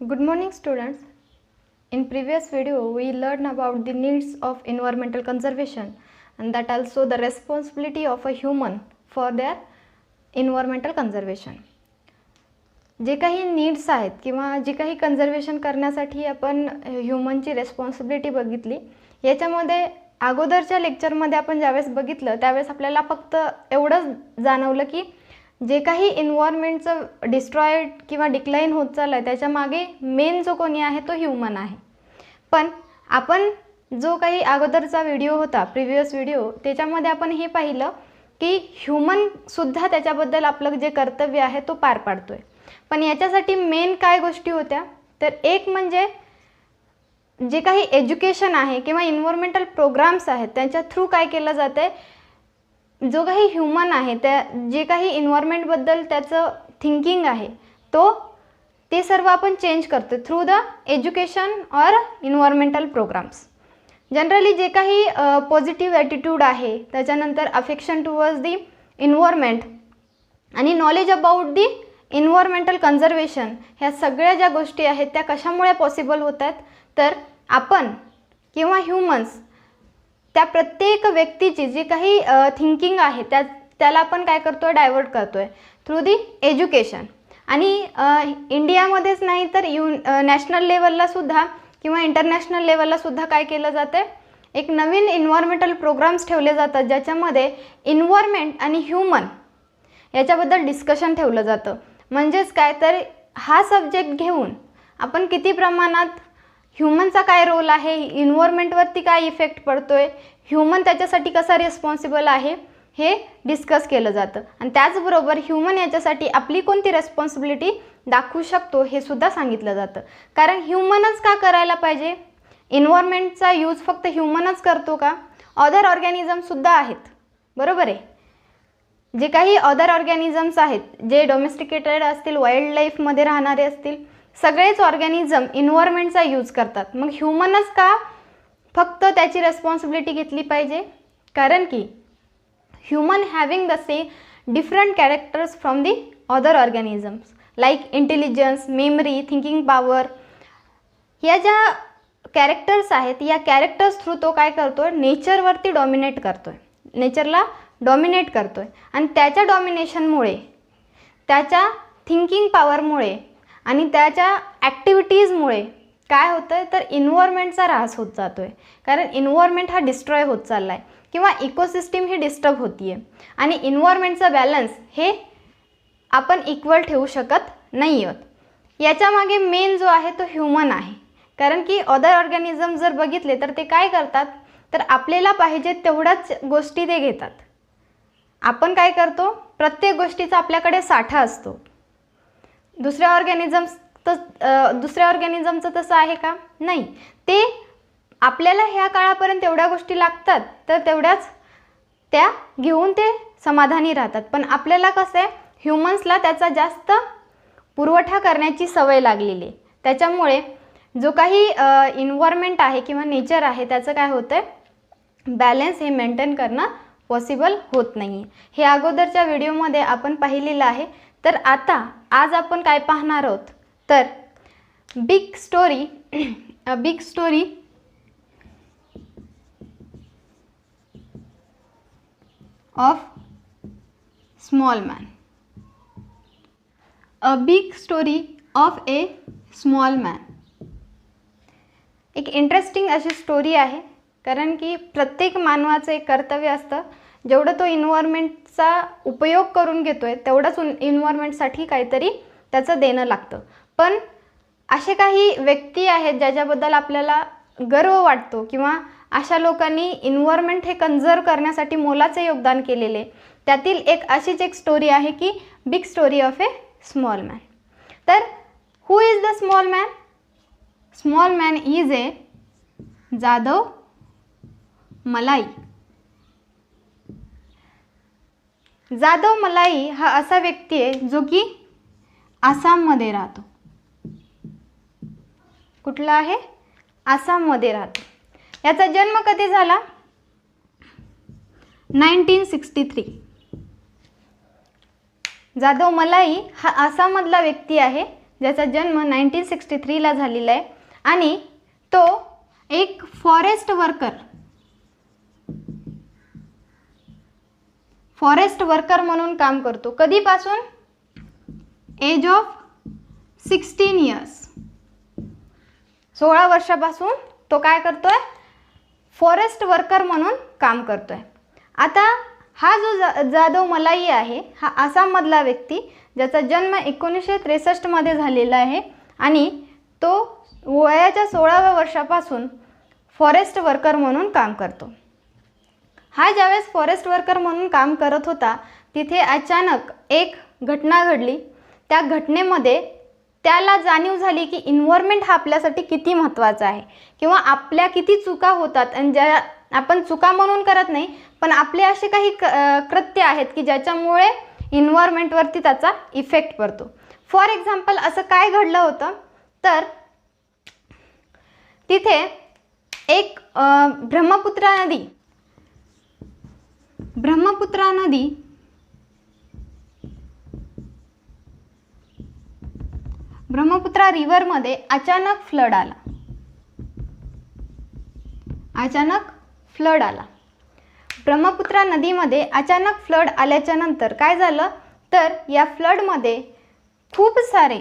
Good morning students. In previous video we learned about the needs of environmental conservation and that also the responsibility of a human for their environmental conservation. जे काही needs आहेत किंवा जे काही conservation करण्यासाठी आपण ह्युमनची responsibility बघितली. याच्यामध्ये अगोदरच्या लेक्चरमध्ये आपण ज्यावेळेस बघितलं त्यावेळेस आपल्याला फक्त एवढंच जाणवलं की जे काही एन्व्हायरमेंटचं डिस्ट्रॉयड किंवा डिक्लाइन होत चाललं आहे त्याच्या मागे मेन जो कोणी आहे तो ह्युमन आहे. पण आपण जो काही अगोदरचा व्हिडिओ होता प्रिव्हियस व्हिडिओ त्याच्यामध्ये आपण हे पाहिलं की ह्युमनसुद्धा त्याच्याबद्दल आपलं जे कर्तव्य आहे तो पार पाडतो आहे. पण याच्यासाठी मेन काय गोष्टी होत्या तर एक म्हणजे जे काही एज्युकेशन आहे किंवा एन्व्हायरमेंटल प्रोग्राम्स आहेत त्यांच्या थ्रू काय केलं जातं आहे. जो काही ह्युमन आहे त्या जे काही एन्व्हायरमेंटबद्दल त्याचं थिंकिंग आहे ते सर्व आपण चेंज करतो through the education or environmental programs. Generally जे काही पॉझिटिव्ह ॲटिट्यूड आहे त्याच्यानंतर अफेक्शन टुवर्ड्स दी एन्व्हायरमेंट आणि knowledge about the environmental conservation ह्या सगळ्या ज्या गोष्टी आहेत त्या कशामुळे पॉसिबल होत आहेत तर आपण किंवा ह्युमन्स त्या प्रत्येक व्यक्तीची जी काही थिंकिंग आहे त्याला आपण काय करतो आहे डायव्हर्ट करतो आहे थ्रू दी एज्युकेशन. आणि इंडियामध्येच नाही तर नॅशनल लेवललासुद्धा किंवा इंटरनॅशनल लेवललासुद्धा काय केलं जातं एक नवीन एन्व्हायरमेंटल प्रोग्राम्स ठेवले जातात ज्याच्यामध्ये एन्व्हायरमेंट आणि ह्युमन याच्याबद्दल डिस्कशन ठेवलं जातं. म्हणजेच काय तर हा सब्जेक्ट घेऊन आपण किती प्रमाणात ह्युमनचा काय रोल आहे एन्व्हायरमेंटवरती काय इफेक्ट पडतो आहे ह्युमन त्याच्यासाठी कसा रिस्पॉन्सिबल आहे हे डिस्कस केलं जातं. आणि त्याचबरोबर ह्युमन याच्यासाठी आपली कोणती रेस्पॉन्सिबिलिटी दाखवू शकतो हे सुद्धा सांगितलं जातं. कारण ह्युमनच का करायला पाहिजे एन्व्हायरमेंटचा यूज फक्त ह्युमनच करतो का अदर ऑर्गॅनिझमसुद्धा आहेत बरोबर आहे. जे काही अदर ऑर्गॅनिझम्स आहेत जे डोमेस्टिकेटेड असतील वाईल्ड लाईफमध्ये राहणारे असतील सगळेच ऑर्गॅनिझम एन्व्हायरमेंटचा यूज करतात. मग ह्युमनच का फक्त त्याची रेस्पॉन्सिबिलिटी घेतली पाहिजे कारण की human having the different characters from the other organisms like intelligence memory thinking power या ज्या कॅरेक्टर्स आहेत या कॅरेक्टर्स थ्रू तो काय करतो आहे नेचरवरती डॉमिनेट करतो आहे नेचरला डॉमिनेट करतो आहे. आणि त्याच्या डॉमिनेशनमुळे त्याच्या थिंकिंग पॉवरमुळे आणि त्याच्या ॲक्टिव्हिटीजमुळे काय होतं आहे तर एन्व्हायरमेंटचा ऱ्हास होत जातो आहे. कारण एन्व्हायरमेंट हा डिस्ट्रॉय होत चालला आहे किंवा इकोसिस्टीम ही डिस्टर्ब होती आहे आणि एन्व्हायरमेंटचा बॅलन्स हे आपण इक्वल ठेवू शकत नाही आहोत. याच्यामागे मेन जो आहे तो ह्युमन आहे. कारण की अदर ऑर्गॅनिझम जर बघितले तर ते काय करतात तर आपल्याला पाहिजे तेवढ्याच गोष्टी ते घेतात. आपण काय करतो प्रत्येक गोष्टीचा आपल्याकडे साठा असतो. दुसऱ्या ऑर्गॅनिझमचं तसं आहे का नाही. ते आपल्याला ह्या काळापर्यंत तेवढ्या गोष्टी लागतात तर तेवढ्याच त्या घेऊन ते समाधानी राहतात. पण आपल्याला कसं आहे ह्युमन्सला त्याचा जास्त पुरवठा करण्याची सवय लागलेली आहे. त्याच्यामुळे जो काही एन्व्हायरमेंट आहे किंवा नेचर आहे त्याचं काय होतं आहे बॅलन्स हे मेंटेन करणं पॉसिबल होत नाही. हे अगोदरच्या व्हिडिओमध्ये आपण पाहिलेलं आहे. तर आता आज आपण काय पाहणार आहोत तर big story of small man. A big story of a small man. एक इंटरेस्टिंग अशी स्टोरी आहे कारण की प्रत्येक मानवाचं एक कर्तव्य असतं जेवढं तो एन्व्हायरमेंटचा उपयोग करून घेतो आहे तेवढंच एन्व्हायरमेंटसाठी काहीतरी त्याचं देणं लागतं. पण असे काही व्यक्ती आहेत ज्याच्याबद्दल आपल्याला गर्व वाटतो किंवा अशा लोकांनी एन्व्हायरमेंट हे कन्झर्व करण्यासाठी मोलाचे योगदान केलेले. त्यातील अशीच एक स्टोरी आहे की big story of a small man. तर who is the small man. Small man is a Jadav Molai. Jadav मलाई हा असा व्यक्ती आहे जो की आसाममध्ये राहतो. कुठला आहे आसाममध्ये राहतो. याचा जन्म कधी झाला 1963. जाधव मलाई हा आसाममधला व्यक्ती आहे ज्याचा जन्म 1963ला झालेला आहे आणि तो एक फॉरेस्ट वर्कर म्हणून काम करतो. कधीपासून? एज ऑफ 16 इयर्स, 16 वर्षापासून तो काय करतोय? फॉरेस्ट वर्कर म्हणून काम करतोय. आता हा जो जाधव मलाई आहे हा आसाममधला व्यक्ती ज्याचा जन्म 1963मध्ये झालेला आहे आणि तो वयाच्या 16व्या वर्षापासून फॉरेस्ट वर्कर म्हणून काम करतो. हा ज्यावेळेस फॉरेस्ट वर्कर म्हणून काम करत होता तिथे अचानक एक घटना घडली. त्या घटनेमध्ये त्याला जाणीव झाली की एन्व्हायरमेंट हा आपल्यासाठी किती महत्त्वाचा आहे किंवा आपल्या किती चुका होतात आणि ज्या आपण चुका म्हणून करत नाही पण आपले असे काही कृत्य आहेत की ज्याच्यामुळे एन्व्हायरमेंटवरती त्याचा इफेक्ट पडतो. फॉर एक्झाम्पल असं काय घडलं होतं तर तिथे एक ब्रह्मपुत्रा रिव्हरमध्ये अचानक फ्लड आला. ब्रह्मपुत्रा नदीमध्ये अचानक फ्लड आल्याच्या नंतर काय झालं तर या फ्लडमध्ये खूप सारे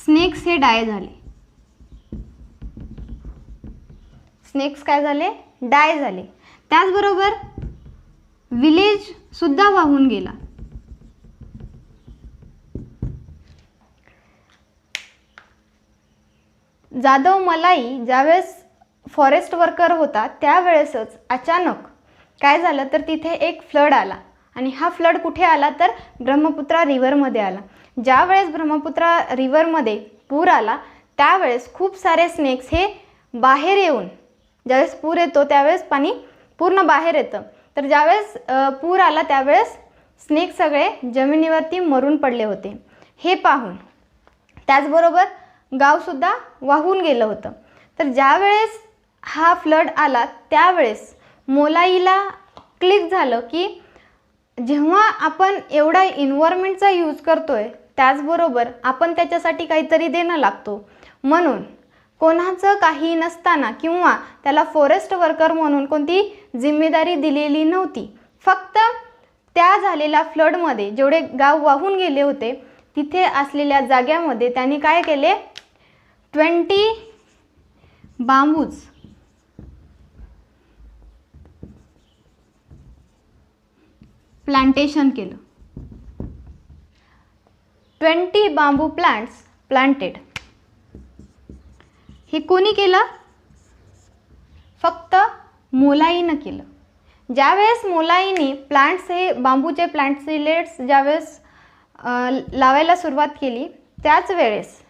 स्नेक्स हे डाय झाले. त्याचबरोबर विलेज सुद्धा वाहून गेला. जाधव मलाई ज्यावेळेस फॉरेस्ट वर्कर होता त्यावेळेसच अचानक काय झालं तर तिथे एक फ्लड आला आणि हा फ्लड कुठे आला तर ब्रह्मपुत्रा रिव्हरमध्ये आला. ज्यावेळेस ब्रह्मपुत्रा रिव्हरमध्ये पूर आला त्यावेळेस खूप सारे स्नेक्स हे बाहेर येऊन, ज्यावेळेस पूर येतो त्यावेळेस पाणी पूर्ण बाहेर येतं, तर ज्यावेळेस पूर आला त्यावेळेस स्नेक सगळे जमिनीवरती मरून पडले होते. हे पाहून त्याचबरोबर गावसुद्धा वाहून गेलं होतं. तर ज्यावेळेस हा फ्लड आला त्यावेळेस मोलाईला क्लिक झालं की जेव्हा आपण एवढा एन्व्हायरमेंटचा यूज करतोय त्याचबरोबर आपण त्याच्यासाठी काहीतरी देणं लागतो. म्हणून कोणाचं काही नसताना किंवा त्याला फॉरेस्ट वर्कर म्हणून कोणती जिम्मेदारी दिलेली नव्हती. फक्त त्या झालेल्या फ्लडमध्ये जेवढे गाव वाहून गेले होते तिथे असलेल्या जाग्यामध्ये त्यांनी काय केले 20 बांबूज प्लांटेशन केलं. 20 बांबू प्लांट्स प्लांटेड. हे कोणी केलं? फक्त मोलाईनं केलं. ज्यावेळेस मोलाईने प्लांट्स हे बांबूचे प्लांट सिलेट्स ज्यावेळेस लावायला सुरुवात केली त्याच वेळेस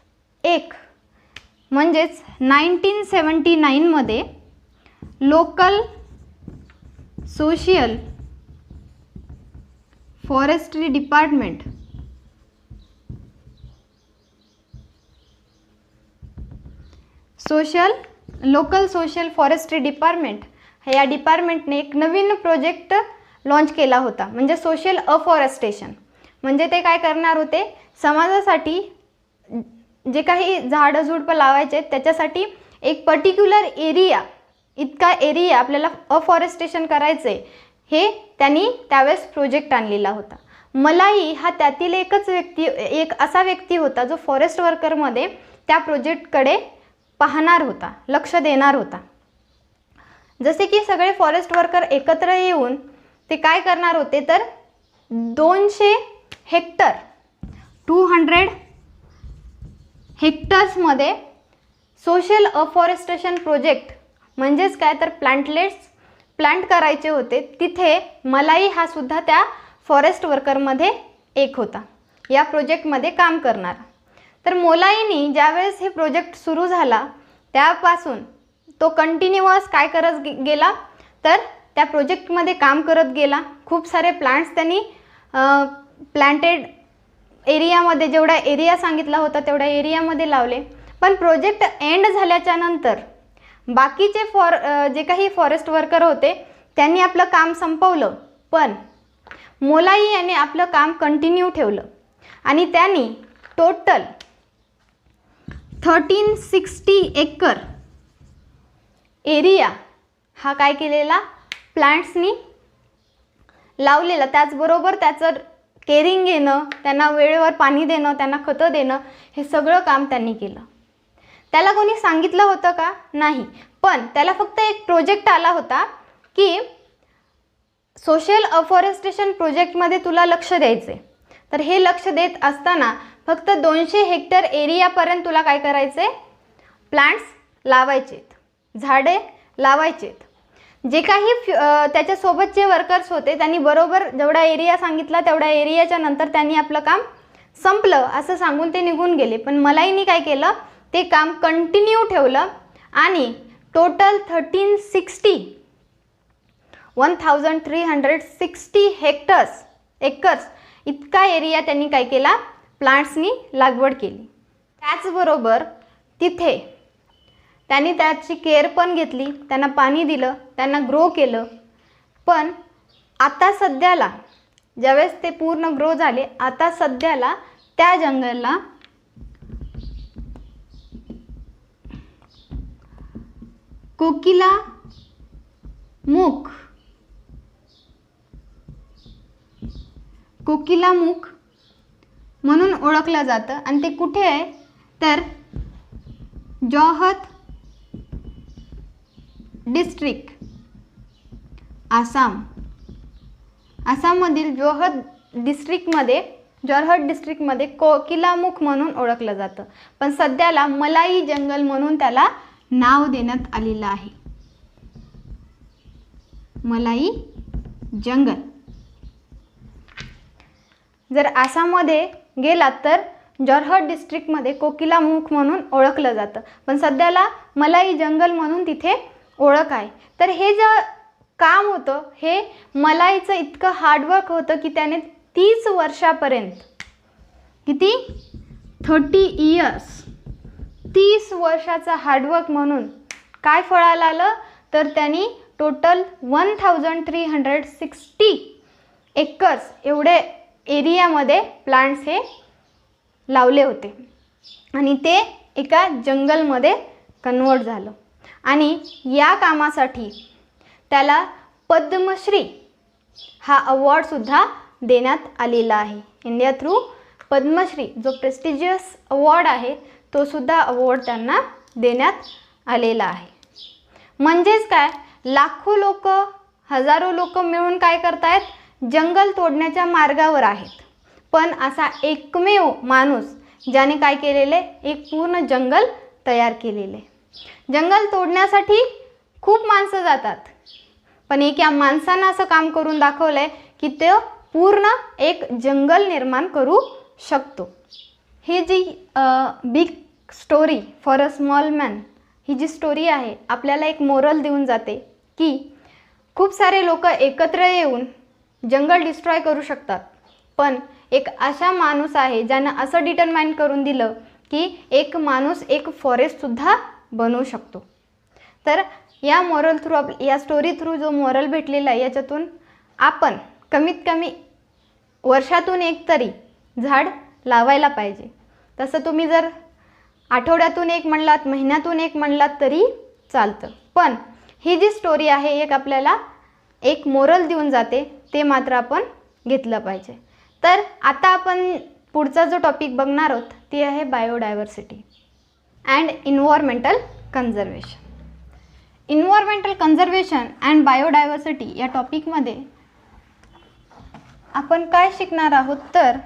एक म्हणजेच 1979मध्ये local social forestry department local social forestry department या डिपार्टमेंटने एक नवीन प्रोजेक्ट लॉन्च केला होता. म्हणजे सोशल अफॉरेस्टेशन. म्हणजे ते काय करणार होते समाजासाठी जे काही झाडं झुडपं लावायचे त्याच्यासाठी एक पर्टिक्युलर इतका एरिया आपल्याला अफॉरेस्टेशन करायचं आहे हे त्यांनी त्यावेळेस प्रोजेक्ट आणलेला होता. मलाई हा त्यातील एक असा व्यक्ती होता जो फॉरेस्ट वर्करमध्ये त्या प्रोजेक्टकडे पाहणार होता, लक्ष देणार होता. जसे की सगळे फॉरेस्ट वर्कर एकत्र येऊन ते काय करणार होते तर 200 हेक्टर 200 हेक्टर्समध्ये सोशल अफॉरेस्टेशन प्रोजेक्ट म्हणजेच काय तर प्लांट करायचे होते. तिथे मलाई हा सुद्धा त्या फॉरेस्ट वर्करमध्ये एक होता या प्रोजेक्टमध्ये काम करणार. तर मोलाईनी ज्यावेळेस हे प्रोजेक्ट सुरू झाला त्यापासून तो कंटिन्युअस काय करत गेला तर त्या प्रोजेक्टमध्ये काम करत गेला. खूप सारे प्लांट्स त्यांनी प्लांटेड एरियामध्ये जेवढा एरिया सांगितला होता तेवढ्या एरियामध्ये लावले. पण प्रोजेक्ट एंड झाल्याच्या नंतर बाकीचे जे काही फॉरेस्ट वर्कर होते त्यांनी आपलं काम संपवलं. पण मोलाई यांनी आपलं काम कंटिन्यू ठेवलं आणि त्यांनी टोटल 1360 एकर एरिया हा काय केलेला, प्लांट्सनी लावलेला. त्याचबरोबर त्याचं केअरिंग घेणं, त्यांना वेळेवर पाणी देणं, त्यांना खतं देणं, हे सगळं काम त्यांनी केलं. त्याला कोणी सांगितलं होतं का? नाही. पण त्याला फक्त एक प्रोजेक्ट आला होता की सोशल अफॉरेस्टेशन प्रोजेक्टमध्ये तुला लक्ष द्यायचे. तर हे लक्ष देत असताना फक्त 200 हेक्टर एरियापर्यंत तुला काय करायचे, प्लांट्स लावायचेत, झाडे लावायचेत. जे काही त्याच्यासोबतचे वर्कर्स होते त्यांनी बरोबर जेवढा एरिया सांगितला तेवढ्या एरियाच्या नंतर त्यांनी आपलं काम संपलं असं सांगून ते निघून गेले. पण मलाईनी काय केलं, ते काम कंटिन्यू ठेवलं आणि टोटल 1360 एकर्स इतका एरिया त्यांनी काय केला, प्लांट्सनी लागवड केली. त्याचबरोबर तिथे त्यांनी त्याची केअर पण घेतली, त्यांना पाणी दिलं, त्यांना ग्रो केलं. पण आता सध्याला ज्यावेळेस ते पूर्ण ग्रो झाले, आता सध्याला त्या जंगलला कोकिलामुख म्हणून ओळखलं जातं. आणि ते कुठे आहे तर जोरहाट डिस्ट्रिक्ट, आसाममधील जोरहाट डिस्ट्रिक्टमध्ये कोकिलामुख म्हणून ओळखलं जातं. पण सध्याला मलाई जंगल म्हणून त्याला नाव देण्यात आलेलं आहे, मलाई जंगल. जर आसाममध्ये गेलात तर जोरहाट डिस्ट्रिक्टमध्ये कोकिलामुख म्हणून ओळखलं जातं, पण सध्याला मलाई जंगल म्हणून तिथे ओळख आहे. तर हे जे काम होतं हे मलाईचं इतकं हार्डवर्क होतं की त्याने 30 वर्षापर्यंत, किती, 30 इयर्स, 30 वर्षाचा हार्डवर्क म्हणून काय फळाला आलं तर त्यांनी टोटल 1360 एकर्स एवढे एरियामध्ये प्लांट्स हे लावले होते आणि ते एका जंगलमध्ये कन्वर्ट झालं. आणि या कामासाठी त्याला पद्मश्री हा अवॉर्डसुद्धा देण्यात आलेला आहे. इंडिया थ्रू पद्मश्री जो प्रेस्टिजियस अवॉर्ड आहे तो सुद्धा अवॉर्ड त्यांना देण्यात आलेला आहे. म्हणजेच काय, लाखो लोक, हजारो लोक मिळून काय करतायत, जंगल तोडण्याच्या मार्गावर आहेत. पण असा एकमेव माणूस ज्याने काय केलेले, एक पूर्ण जंगल तयार केलेले. जंगल तोडण्यासाठी खूप माणसं जातात, पण एका माणसानं असं काम करून दाखवलंय की ते पूर्ण एक जंगल निर्माण करू शकतो. ही जी big story for a small man, ही जी स्टोरी आहे आपल्याला एक मोरल देऊन जाते की खूप सारे लोक एकत्र येऊन जंगल डिस्ट्रॉय करू शकतात, पण एक असा माणूस आहे ज्यानं असं डिटरमाइन करून दिलं की एक माणूस एक फॉरेस्टसुद्धा बनवू शकतो. तर या मोरल थ्रू, या स्टोरी थ्रू जो मोरल भेटलेला आहे याच्यातून आपण कमीत कमी वर्षातून एक तरी झाड लावायला पाहिजे. तसं तुम्ही जर आठवड्यातून एक म्हणलात, महिन्यातून एक म्हणलात तरी चालतं, पण ही जी स्टोरी आहे एक आपल्याला एक मोरल देऊन जाते, ते मात्र आपण घेतलं पाहिजे. तर आता आपण पुढचा जो टॉपिक बघणार आहोत ती आहे biodiversity and environmental conservation. Environmental conservation and biodiversity या टॉपिकमध्ये आपण काय शिकणार आहोत तर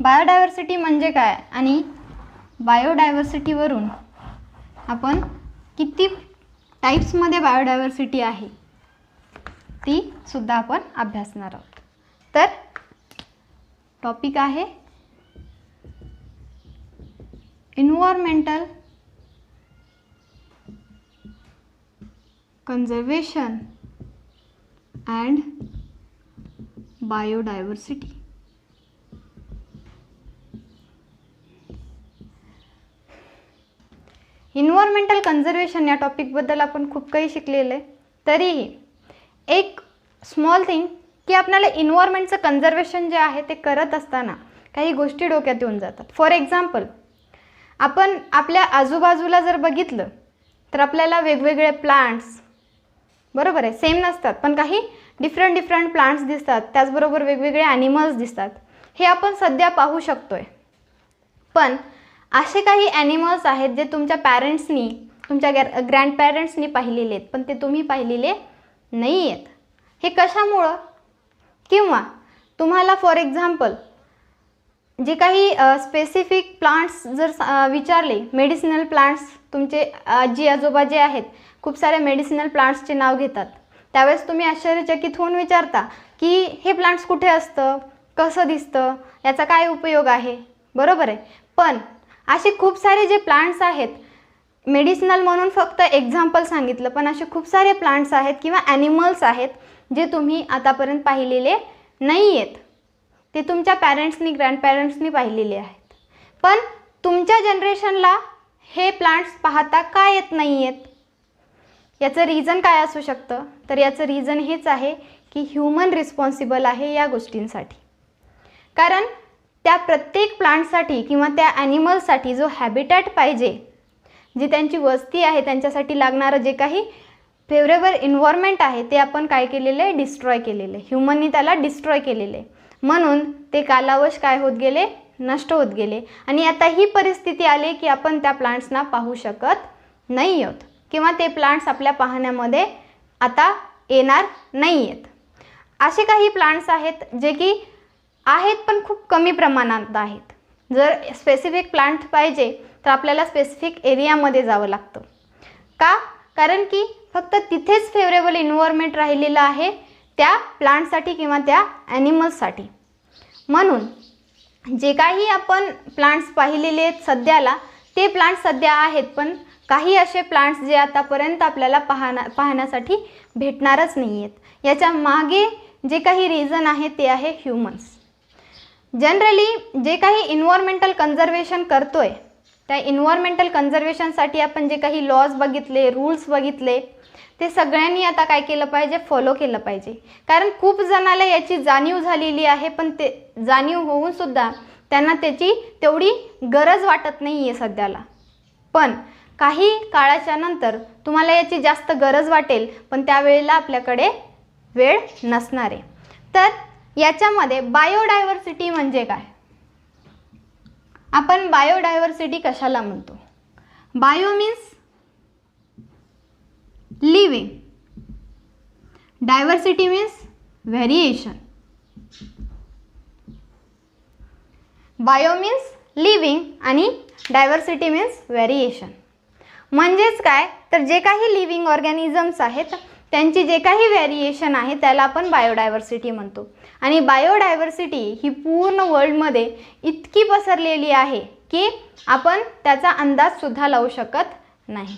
बायोडायव्हर्सिटी म्हणजे काय आणि बायोडायव्हर्सिटीवरून आपण किती टाईप्समध्ये बायोडायव्हर्सिटी आहे ती सुद्धा आपण अभ्यासणार आहोत. तर टॉपिक आहे environmental conservation and biodiversity. Environmental conservation या टॉपिकबद्दल आपण खूप काही शिकलेलं आहे, तरीही एक स्मॉल थिंग की आपल्याला इन्व्हायरमेंटचं कन्झर्वेशन जे आहे ते करत असताना काही गोष्टी डोक्यात येऊन जातात. फॉर एक्झाम्पल, आपण आपल्या आजूबाजूला जर बघितलं तर आपल्याला वेगवेगळे प्लांट्स, बरोबर आहे, सेम नसतात पण काही डिफरंट प्लांट्स दिसतात. त्याचबरोबर वेगवेगळे ॲनिमल्स दिसतात. हे आपण सध्या पाहू शकतोय. पण असे काही ॲनिमल्स आहेत जे तुमच्या पॅरेंट्सनी, तुमच्या ग्रँडपॅरेंट्सनी पाहिलेले आहेत, पण ते तुम्ही पाहिलेले नाही आहेत. हे कशामुळं? किंवा तुम्हाला फॉर एक्झाम्पल जे काही स्पेसिफिक प्लांट्स जर विचारले, मेडिसिनल प्लांट्स, तुमचे आजी आजोबा जे आहेत खूप सारे मेडिसिनल प्लांट्सचे नाव घेतात, त्यावेळेस तुम्ही आश्चर्यचकित होऊन विचारता की हे प्लांट्स कुठे असतं, कसं दिसतं, याचा काय उपयोग आहे, बरोबर आहे. पण असे खूप सारे जे प्लांट्स आहेत, मेडिसिनल म्हणून फक्त एक्झाम्पल सांगितलं, पण असे खूप सारे प्लांट्स आहेत किंवा ॲनिमल्स आहेत जे तुम्ही आतापर्यंत पाहिलेले नाही आहेत. ते तुमच्या पॅरेंट्सनी, ग्रँडपॅरेंट्सनी पाहिलेले आहेत. पण तुमच्या जनरेशनला हे प्लांट्स पाहता का येत नाही आहेत? याचं रिझन काय असू शकतं? तर याचं रिझन हेच आहे की ह्यूमन रिस्पॉन्सिबल आहे या गोष्टींसाठी. कारण त्या प्रत्येक प्लांटसाठी किंवा त्या ॲनिमल्ससाठी जो हॅबिटॅट पाहिजे, जी त्यांची वस्ती आहे, त्यांच्यासाठी लागणारं जे काही फेवरेबल एन्व्हायरमेंट आहे, ते आपण काय केलेलं आहे? डिस्ट्रॉय केलेलं आहे. ह्युमननी त्याला डिस्ट्रॉय केलेलं आहे. म्हणून ते कालावश काय होत गेले? नष्ट होत गेले. आणि आता ही परिस्थिती आली की आपण त्या प्लांट्सना पाहू शकत नाही आहोत किंवा ते प्लांट्स आपल्या पाहण्यामध्ये आता येणार नाही आहेत. असे काही प्लांट्स आहेत जे की आहेत पण खूप कमी प्रमाणात आहेत. जर स्पेसिफिक प्लांट पाहिजे तर आपल्याला स्पेसिफिक एरियामध्ये जावं लागतं. का? कारण की फक्त तिथेच फेवरेबल एन्व्हायरमेंट राहिलेलं आहे त्या प्लांटसाठी किंवा त्या ॲनिमल्ससाठी. म्हणून जे काही आपण प्लांट्स पाहिलेले आहेत सध्याला, ते प्लांट्स सध्या आहेत, पण काही असे प्लांट्स जे आतापर्यंत आपल्याला पाहण्यासाठी भेटणारच नाही आहेत. याच्या मागे जे काही रिझन आहे ते आहे ह्युमन्स. जनरली जे काही एन्व्हायरमेंटल कन्झर्वेशन करतोय, त्या एन्व्हायरमेंटल कन्झर्वेशनसाठी आपण जे काही लॉज बघितले, रूल्स बघितले, ते सगळ्यांनी आता काय केलं पाहिजे? फॉलो केलं पाहिजे. कारण खूप जणाला याची जाणीव झालेली आहे, पण ते जाणीव होऊनसुद्धा त्यांना त्याची तेवढी गरज वाटत नाही आहे सध्याला. पण काही काळाच्या नंतर तुम्हाला याची जास्त गरज वाटेल, पण त्यावेळेला आपल्याकडे वेळ नसणार आहे. तर याच्यामध्ये बायोडायव्हर्सिटी म्हणजे काय? आपण बायोडायव्हर्सिटी कशाला म्हणतो? Bio means living, diversity means variation. Bio means living आणि डायव्हर्सिटी मीन्स व्हेरिएशन. म्हणजेच काय? तर जे काही लिव्हिंग ऑर्गॅनिझम्स आहेत त्यांची जे काही व्हेरिएशन आहे त्याला आपण बायोडायव्हर्सिटी म्हणतो. आणि बायोडायव्हर्सिटी ही पूर्ण वर्ल्डमध्ये इतकी पसरलेली आहे की आपण त्याचा अंदाजसुद्धा लावू शकत नाही.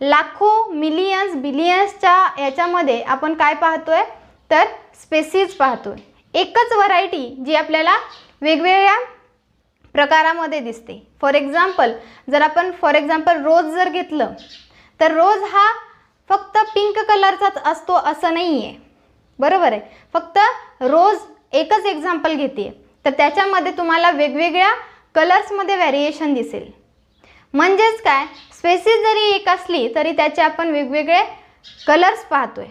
लाखो, मिलियन्स, बिलियन्सच्या याच्यामध्ये आपण काय पाहतोय? तर स्पेसीज पाहतोय. एकच व्हरायटी जी आपल्याला वेगवेगळ्या प्रकारामध्ये दिसते. फॉर एक्झाम्पल, जर आपण रोज जर घेतलं तर रोज हा फक्त पिंक कलरचाच असतो असं नाही आहे, बरोबर आहे. फक्त रोज एकच एक्झाम्पल घेते तर त्याच्यामध्ये तुम्हाला वेगवेगळ्या कलर्समध्ये व्हेरिएशन दिसेल. म्हणजेच काय? स्पेसीज जरी एक असली तरी त्याचे आपण वेगवेगळे कलर्स पाहतोय.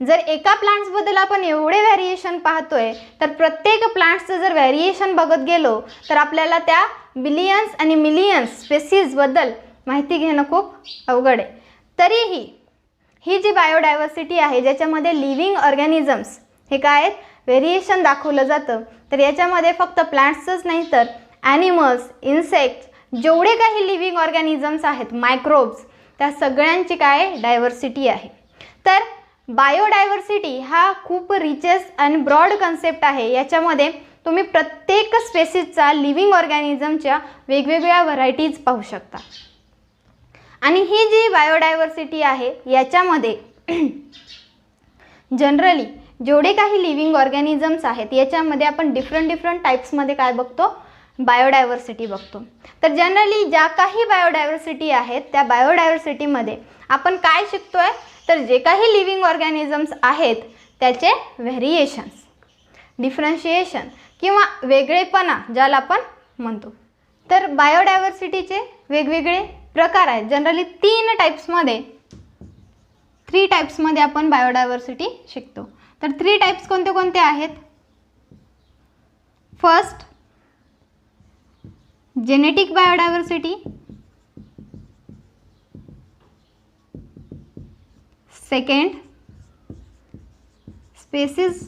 जर एका प्लांट्सबद्दल आपण एवढे व्हेरिएशन पाहतोय तर प्रत्येक प्लांट्सचं जर व्हेरिएशन बघत गेलो तर आपल्याला त्या बिलियन्स आणि मिलियन्स स्पेसीजबद्दल माहिती घेणं खूप अवघड आहे. तरीही ही जी बायोडायव्हर्सिटी आहे ज्याच्यामध्ये लिव्हिंग ऑर्गॅनिझम्स हे काय आहेत? व्हेरिएशन दाखवलं जातं. तर याच्यामध्ये फक्त प्लांट्सच नाही तर ॲनिमल्स, इन्सेक्ट्स, जेवढे काही लिव्हिंग ऑर्गॅनिझम्स आहेत, मायक्रोब्स, त्या सगळ्यांची काय डायव्हर्सिटी आहे. तर बायोडायव्हर्सिटी हा खूप रिचेस्ट आणि ब्रॉड कन्सेप्ट आहे. याच्यामध्ये तुम्ही प्रत्येक स्पेसीजचा, लिव्हिंग ऑर्गॅनिझमच्या वेगवेगळ्या व्हरायटीज पाहू शकता. आणि ही जी बायोडायव्हर्सिटी आहे याच्यामध्ये जनरली जेवढे काही लिव्हिंग ऑर्गॅनिझम्स आहेत याच्यामध्ये आपण डिफरंट टाईप्समध्ये काय बघतो? बायोडायव्हर्सिटी बघतो. तर जनरली ज्या काही बायोडायव्हर्सिटी आहेत त्या बायोडायव्हर्सिटीमध्ये आपण काय शिकतोय? तर जे काही लिव्हिंग ऑर्गॅनिझम्स आहेत त्याचे व्हेरिएशन्स, डिफरन्शिएशन, किंवा वेगळेपणा ज्याला आपण म्हणतो. तर बायोडायव्हर्सिटीचे वेगवेगळे प्रकार आहेत. जनरली 3 टाईप्समध्ये आपण बायोडायव्हर्सिटी शिकतो. तर 3 टाईप्स कोणते कोणते आहेत? First, genetic biodiversity. Second, species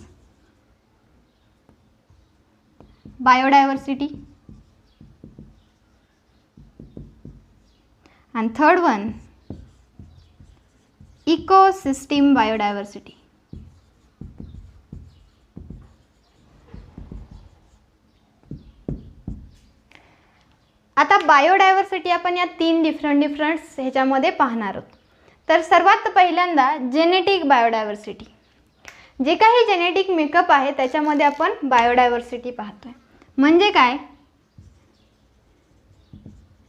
biodiversity. and third one, ecosystem biodiversity. आता बायोडायव्हर्सिटी आपण या 3 डिफरंट ह्याच्यामध्ये पाहणार आहोत. तर सर्वात पहिल्यांदा जेनेटिक बायोडायव्हर्सिटी. जे काही जेनेटिक मेकअप आहे त्याच्यामध्ये आपण बायोडायव्हर्सिटी पाहतोय. म्हणजे काय?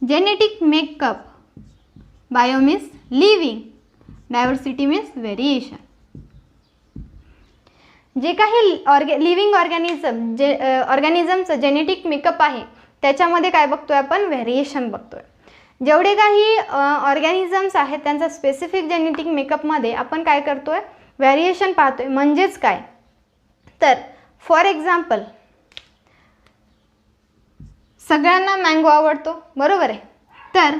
Genetic makeup, bio means living, diversity means variation. जे काही लिव्हिंग ऑर्गॅनिझमचं जेनेटिक मेकअप आहे त्याच्यामध्ये काय बघतोय आपण? व्हेरिएशन बघतोय. जेवढे काही ऑर्गॅनिझम्स आहेत त्यांचा स्पेसिफिक जेनेटिक मेकअपमध्ये आपण काय करतोय? व्हेरिएशन पाहतोय. म्हणजेच काय? तर फॉर एक्झाम्पल, सगळ्यांना मँगो आवडतो, बरोबर आहे. तर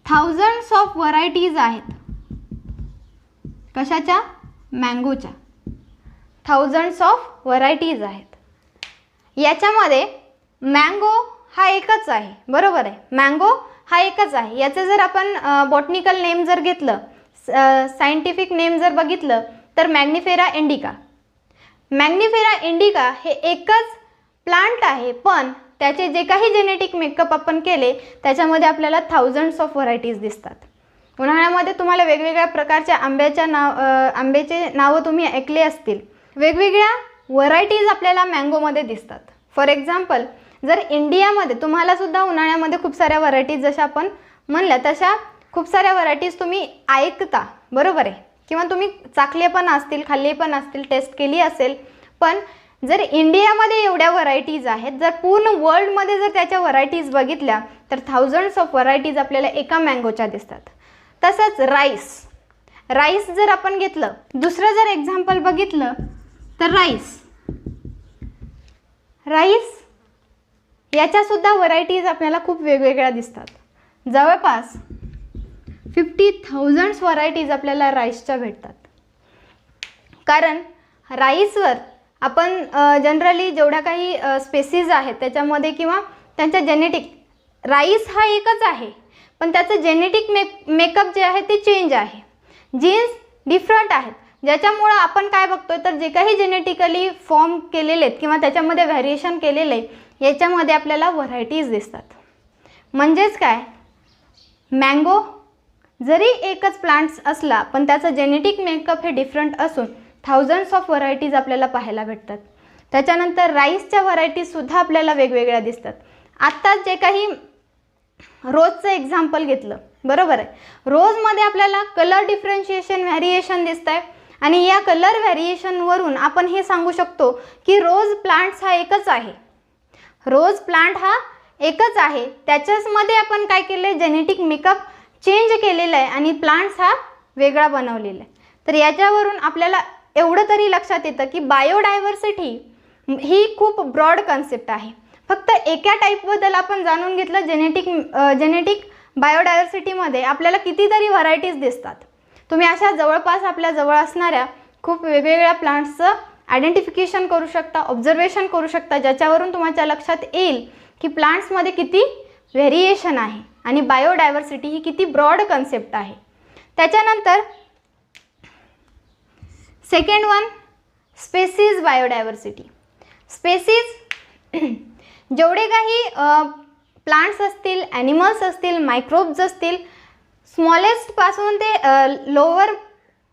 थाउजंड्स ऑफ व्हरायटीज आहेत. कशाच्या? मँगोच्या. थाउजंड्स ऑफ व्हरायटीज आहेत. याच्यामध्ये मँगो हा एकच आहे, बरोबर आहे. मँगो हा एकच आहे. याचं जर आपण बॉटनिकल नेम जर घेतलं, सायंटिफिक नेम जर बघितलं तर मॅग्निफेरा इंडिका. मॅग्निफेरा इंडिका हे एकच प्लांट आहे, पण त्याचे जे काही जेनेटिक मेकअप आपण केले त्याच्यामध्ये आपल्याला थाउजंड्स ऑफ व्हरायटीज दिसतात. उन्हाळ्यामध्ये तुम्हाला वेगवेगळ्या प्रकारच्या आंब्याचे नावं तुम्ही ऐकले असतील. वेगवेगळ्या व्हरायटीज आपल्याला मँगोमध्ये दिसतात. फॉर एक्झाम्पल, जर इंडियामध्ये तुम्हाला सुद्धा उन्हाळ्यामध्ये खूप साऱ्या व्हरायटीज जशा आपण म्हणल्या तशा खूप साऱ्या व्हरायटीज तुम्ही ऐकता, बरोबर आहे. किंवा तुम्ही चाखले पण असतील, खाल्ले पण असतील, टेस्ट केली असेल. पण जर इंडियामध्ये एवढ्या व्हरायटीज आहेत, जर पूर्ण वर्ल्डमध्ये जर त्याच्या व्हरायटीज बघितल्या तर थाउजंड्स ऑफ व्हरायटीज आपल्याला एका मँगोच्या दिसतात. तसंच राईस जर आपण घेतलं, दुसरं जर एक्झाम्पल बघितलं तर राईस याच्यासुद्धा व्हरायटीज आपल्याला खूप वेगवेगळ्या दिसतात. जवळपास 50,000 व्हरायटीज आपल्याला राईसच्या भेटतात. कारण राईसवर आपण जनरली जेवढ्या काही स्पेसीज आहेत त्याच्यामध्ये किंवा त्यांच्या जेनेटिक, राईस हा एकच आहे पण त्याचं जेनेटिक मेकअप जे आहे ते चेंज आहे. जीन्स डिफरंट आहेत, ज्याच्यामुळं आपण काय बघतोय तर जे काही जेनेटिकली फॉर्म केलेले आहेत किंवा त्याच्यामध्ये व्हॅरिएशन केलेलं आहे याच्यामध्ये आपल्याला व्हरायटीज दिसतात. म्हणजेच काय? मँगो जरी एकच प्लांट्स असला पण त्याचं जेनेटिक मेकअप हे डिफरंट असून थाउजंड्स ऑफ व्हरायटीज आपल्याला पाहायला भेटतात. त्याच्यानंतर राईसच्या व्हरायटीजसुद्धा आपल्याला वेगवेगळ्या दिसतात. आत्ताच जे काही रोजचं एक्झाम्पल घेतलं, बरोबर आहे. रोजमध्ये आपल्याला कलर डिफरन्शिएशन, व्हॅरिएशन दिसत आहे आणि या कलर व्हॅरिएशनवरून आपण हे सांगू शकतो की रोज प्लांट्स हा एकच आहे. रोज प्लांट हा एकच आहे, त्याच्याचमध्ये आपण काय केलं आहे? जेनेटिक मेकअप चेंज केलेलं आहे आणि प्लांट्स हा वेगळा बनवलेला आहे. तर याच्यावरून आपल्याला एवढं तरी लक्षात येतं की बायोडायव्हर्सिटी ही खूप ब्रॉड कन्सेप्ट आहे. फक्त एका टाईपबद्दल आपण जाणून घेतलं, जेनेटिक बायोडायव्हर्सिटीमध्ये आपल्याला कितीतरी व्हरायटीज दिसतात. तुम्ही अशा जवळपास आपल्या जवळ असणाऱ्या खूप वेगवेगळ्या प्लांट्सचं आयडेंटिफिकेशन करू शकता, ऑब्झर्वेशन करू शकता, ज्याच्यावरून तुमच्या लक्षात येईल की प्लांट्समध्ये किती व्हेरिएशन आहे आणि बायोडायव्हर्सिटी ही किती ब्रॉड कन्सेप्ट आहे. त्याच्यानंतर second one, species biodiversity. Species जेवढे काही प्लांट्स असतील, ॲनिमल्स असतील, मायक्रोब्स असतील, स्मॉलेस्टपासून ते लोअर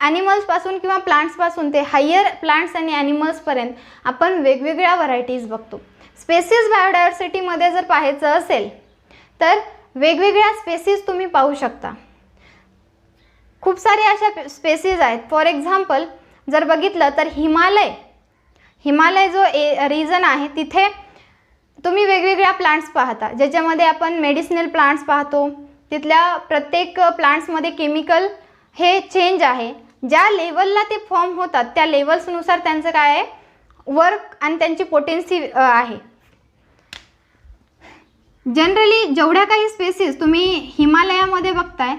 ॲनिमल्सपासून किंवा प्लांट्सपासून ते हायर प्लांट्स आणि ॲनिमल्सपर्यंत आपण वेगवेगळ्या व्हरायटीज बघतो. स्पेसीज बायोडायव्हर्सिटीमध्ये जर पाहायचं असेल तर वेगवेगळ्या स्पेसीज तुम्ही पाहू शकता. खूप सारे अशा स्पेसीज आहेत. फॉर एक्झाम्पल जर बघितलं तर हिमालय जो रिजन आहे तिथे तुम्ही वेगवेगळ्या प्लांट्स पाहता, ज्याच्यामध्ये आपण मेडिसिनल प्लांट्स पाहतो. तिथल्या प्रत्येक प्लांट्समध्ये केमिकल हे चेंज आहे. ज्या लेवलला ते फॉर्म होतात त्या लेवल्सनुसार त्यांचं काय आहे वर्क आणि त्यांची पोटेन्सी आहे. जनरली जेवढ्या काही स्पेसीज तुम्ही हिमालयामध्ये बघताय,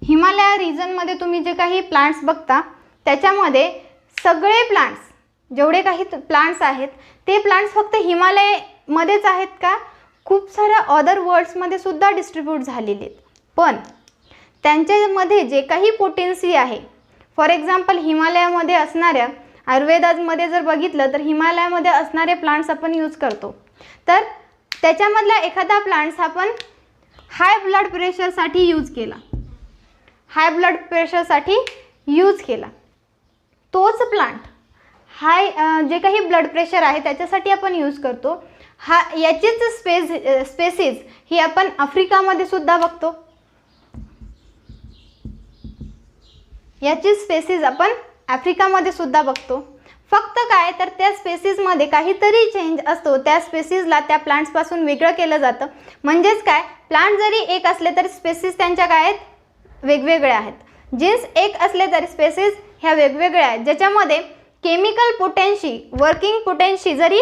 हिमालय रिजनमध्ये तुम्ही जे काही प्लांट्स बघता त्याच्यामध्ये सगळे प्लांट्स, जेवढे काही प्लांट्स आहेत ते प्लांट्स फक्त हिमालयमध्येच आहेत का, खूप साऱ्या अदर वर्ल्ड्समध्ये सुद्धा डिस्ट्रीब्यूट झालेले आहेत. पण त्यांच्यामध्ये जे काही पोटेन्सी आहे, फॉर एक्झाम्पल हिमालयामध्ये असणाऱ्या, आयुर्वेदामध्ये जर बघितलं तर हिमालयामध्ये असणारे प्लांट्स आपण यूज करतो. तर त्याच्यामधला एखादा प्लांट्स आपण हाय ब्लड प्रेशरसाठी यूज केला, हाय ब्लड प्रेशरसाठी यूज केला, तोच प्लांट हाय जे काही ब्लड प्रेशर आहे त्याच्यासाठी आपण यूज करतो. याचीच स्पेसीज ही आपण आफ्रिकामध्ये सुद्धा बघतो. याची स्पेसीज आपण आफ्रिकामध्ये सुद्धा बघतो. फक्त काय तर त्या स्पेसीजमध्ये काहीतरी चेंज असतो, त्या स्पेसीजला त्या प्लांट्सपासून वेगळं केलं जातं. म्हणजेच काय, प्लांट जरी एक असले तरी स्पेसीज त्यांच्या काय आहेत वेगवेगळ्या आहेत. जीन्स एक असले तरी स्पेसीज ह्या वेगवेगळ्या आहेत, ज्याच्यामध्ये केमिकल पोटेन्शी, वर्किंग पोटेन्शी जरी